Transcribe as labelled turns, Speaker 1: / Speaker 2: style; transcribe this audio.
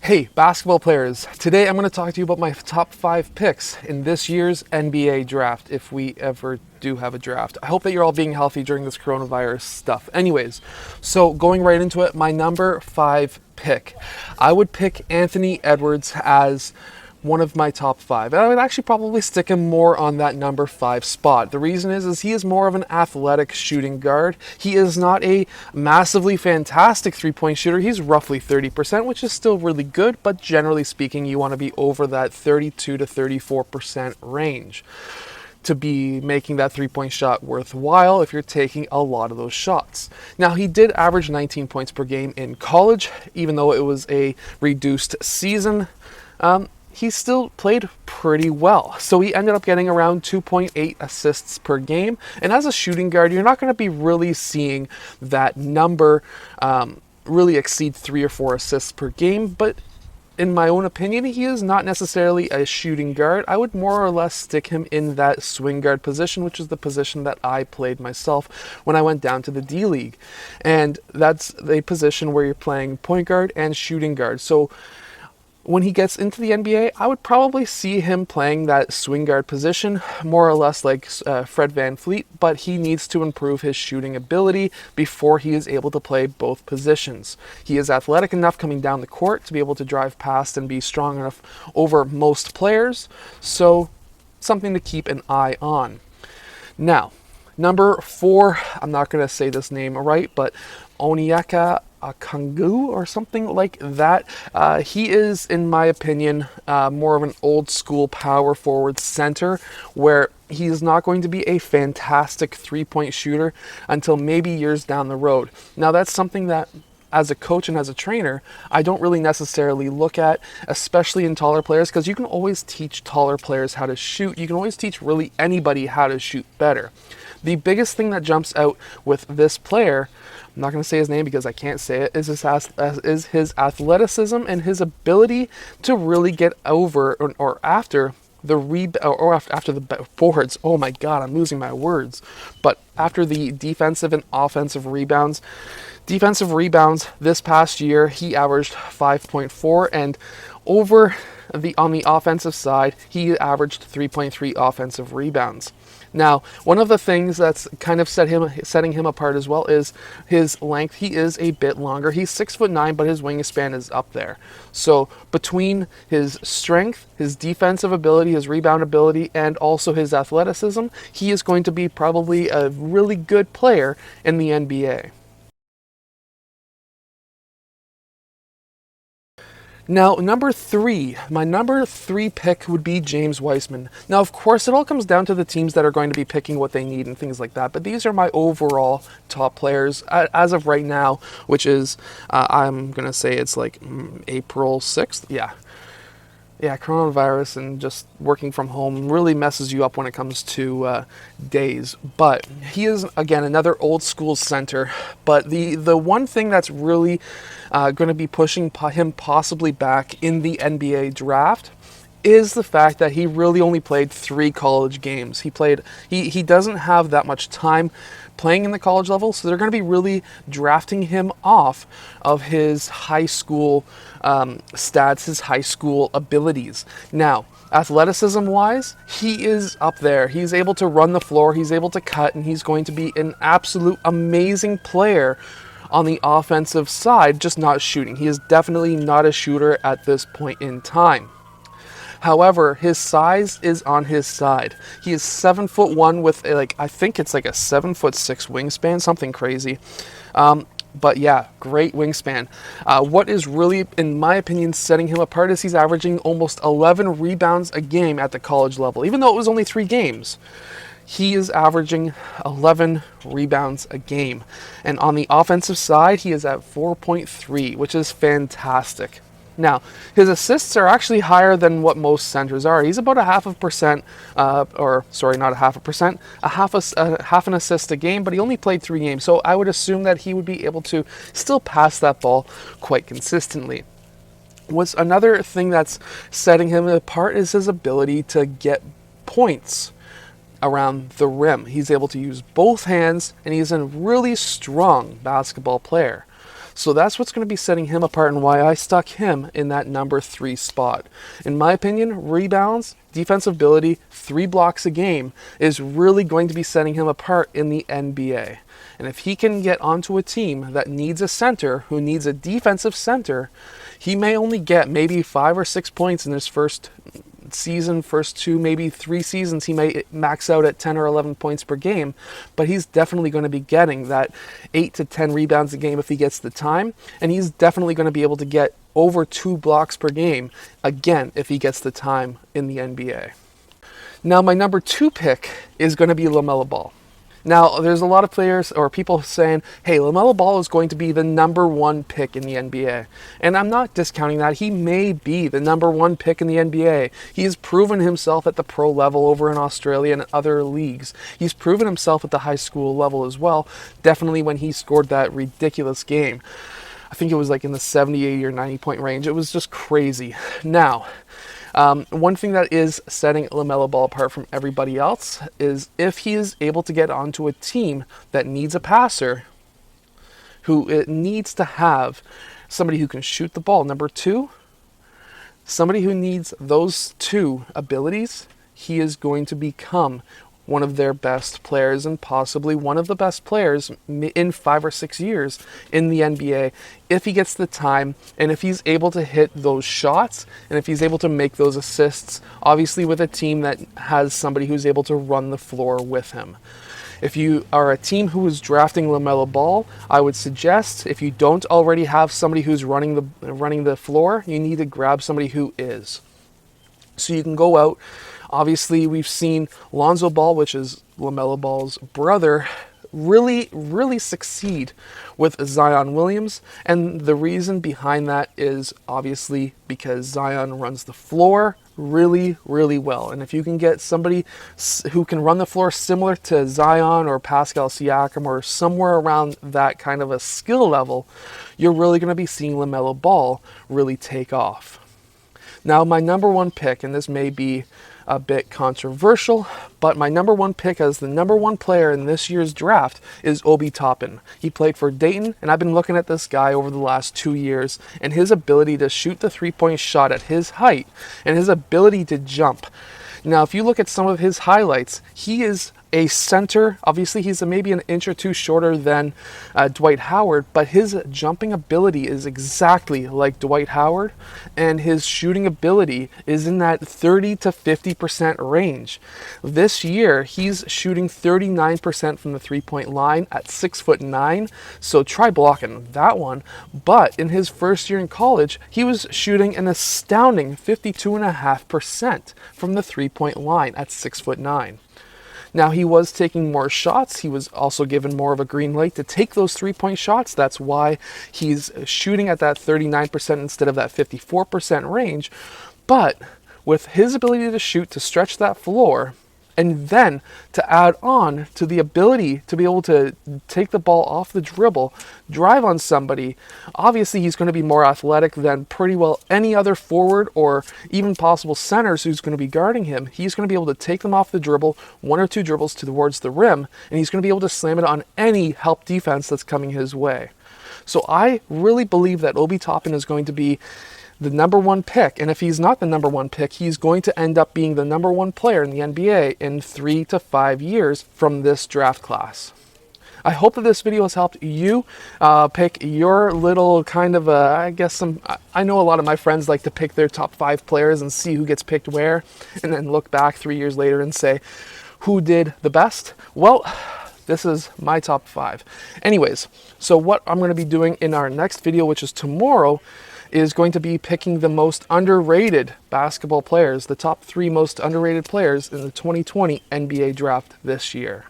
Speaker 1: Hey, basketball players. Today I'm going to talk to you about my top 5 picks in this year's NBA draft, if we ever do have a draft. I hope that you're all being healthy during this coronavirus stuff. Anyways, so going right into it, my number 5 pick. I would pick Anthony Edwards as one of my top 5. And I would actually probably stick him more on that number 5 spot. The reason is he is more of an athletic shooting guard. He is not a massively fantastic three-point shooter. He's roughly 30%, which is still really good, but generally speaking, you want to be over that 32 to 34% range to be making that three-point shot worthwhile if you're taking a lot of those shots. Now, he did average 19 points per game in college, even though it was a reduced season. He still played pretty well. So he ended up getting around 2.8 assists per game. And as a shooting guard, you're not going to be really seeing that number really exceed 3 or 4 assists per game. But in my own opinion, he is not necessarily a shooting guard. I would more or less stick him in that swing guard position, which is the position that I played myself when I went down to the D-League. And that's a position where you're playing point guard and shooting guard. So when he gets into the NBA, I would probably see him playing that swing guard position, more or less like Fred VanVleet, but he needs to improve his shooting ability before he is able to play both positions. He is athletic enough coming down the court to be able to drive past and be strong enough over most players, so something to keep an eye on. Now, number 4, I'm not going to say this name right, but Onyeka Villanueva or something like that. He is, in my opinion, more of an old school power forward center where he is not going to be a fantastic three-point shooter until maybe years down the road. Now, that's something that as a coach and as a trainer, I don't really necessarily look at, especially in taller players, because you can always teach taller players how to shoot. You can always teach really anybody how to shoot better. The biggest thing that jumps out with this player, I'm not going to say his name because I can't say it, is his athleticism and his ability to really get over or after the boards. Oh my God, I'm losing my words. But after the defensive and offensive rebounds, this past year, he averaged 5.4, and on the offensive side, he averaged 3.3 offensive rebounds. Now, one of the things that's kind of setting him apart as well is his length. He is a bit longer. He's 6'9", but his wingspan is up there. So between his strength, his defensive ability, his rebound ability, and also his athleticism, he is going to be probably a really good player in the NBA. Now, my number 3 pick would be James Wiseman. Now, of course, it all comes down to the teams that are going to be picking what they need and things like that, but these are my overall top players as of right now, which is, I'm going to say it's like April 6th. Yeah, coronavirus and just working from home really messes you up when it comes to days. But he is, again, another old school center. But the one thing that's really going to be pushing him possibly back in the NBA draft is the fact that he really only played 3 college games. He doesn't have that much time playing in the college level, so they're going to be really drafting him off of his high school stats, his high school abilities. Now, athleticism-wise, he is up there. He's able to run the floor, he's able to cut, and he's going to be an absolute amazing player on the offensive side, just not shooting. He is definitely not a shooter at this point in time. However, his size is on his side. He is 7'1" with I think it's like a 7'6" wingspan, something crazy. But yeah, great wingspan. What is really, in my opinion, setting him apart is he's averaging almost 11 rebounds a game at the college level. Even though it was only 3 games, he is averaging 11 rebounds a game. And on the offensive side, he is at 4.3, which is fantastic. Now, his assists are actually higher than what most centers are. He's about a half an assist a game, but he only played 3 games. So I would assume that he would be able to still pass that ball quite consistently. What's another thing that's setting him apart is his ability to get points around the rim. He's able to use both hands, and he's a really strong basketball player. So that's what's going to be setting him apart and why I stuck him in that number 3 spot. In my opinion, rebounds, defensive ability, 3 blocks a game is really going to be setting him apart in the NBA. And if he can get onto a team that needs a center, who needs a defensive center, he may only get maybe 5 or 6 points in his first season, first 2, maybe 3 seasons. He may max out at 10 or 11 points per game, but he's definitely going to be getting that 8 to 10 rebounds a game if he gets the time, and he's definitely going to be able to get over 2 blocks per game, again, if he gets the time in the NBA. Now, my number 2 pick is going to be Lamell Ball. Now, there's a lot of players or people saying, hey, Lamell Ball is going to be the number 1 pick in the NBA. And I'm not discounting that. He may be the number 1 pick in the NBA. He has proven himself at the pro level over in Australia and other leagues. He's proven himself at the high school level as well, definitely when he scored that ridiculous game. I think it was like in the 70, 80, or 90 point range. It was just crazy. Now, one thing that is setting Lamell Ball apart from everybody else is if he is able to get onto a team that needs a passer, who it needs to have somebody who can shoot the ball. Number 2, somebody who needs those 2 abilities, he is going to become one of their best players and possibly one of the best players in 5 or 6 years in the NBA if he gets the time and if he's able to hit those shots and if he's able to make those assists, obviously with a team that has somebody who's able to run the floor with him. If you are a team who is drafting Lamell Ball, I would suggest, if you don't already have somebody who's running the floor, you need to grab somebody who is. So you can go out. Obviously, we've seen Lonzo Ball, which is Lamell Ball's brother, really succeed with Zion Williams. And the reason behind that is obviously because Zion runs the floor really well. And if you can get somebody who can run the floor similar to Zion or Pascal Siakam or somewhere around that kind of a skill level, you're really going to be seeing Lamell Ball really take off. Now, my number 1 pick, and this may be a bit controversial, but my number 1 pick as the number 1 player in this year's draft is Obi Toppin. He played for Dayton, and I've been looking at this guy over the last 2 years, and his ability to shoot the 3-point shot at his height, and his ability to jump. Now, if you look at some of his highlights, he is a center. Obviously, he's maybe an inch or 2 shorter than Dwight Howard, but his jumping ability is exactly like Dwight Howard, and his shooting ability is in that 30 to 50% range. This year, he's shooting 39% from the 3-point line at 6'9", so try blocking that one. But in his first year in college, he was shooting an astounding 52.5% from the 3-point line at 6'9". Now, he was taking more shots. He was also given more of a green light to take those 3-point shots. That's why he's shooting at that 39% instead of that 54% range. But with his ability to shoot, to stretch that floor, and then to add on to the ability to be able to take the ball off the dribble, drive on somebody, obviously he's going to be more athletic than pretty well any other forward or even possible centers who's going to be guarding him. He's going to be able to take them off the dribble, 1 or 2 dribbles towards the rim, and he's going to be able to slam it on any help defense that's coming his way. So I really believe that Obi Toppin is going to be the number 1 pick, and if he's not the number 1 pick, he's going to end up being the number 1 player in the NBA in 3 to 5 years from this draft class. I hope that this video has helped you pick your little kind of I know a lot of my friends like to pick their top 5 players and see who gets picked where, and then look back 3 years later and say, who did the best? Well, this is my top 5. Anyways, so what I'm going to be doing in our next video, which is tomorrow, is going to be picking the most underrated basketball players, the top 3 most underrated players in the 2020 NBA draft this year.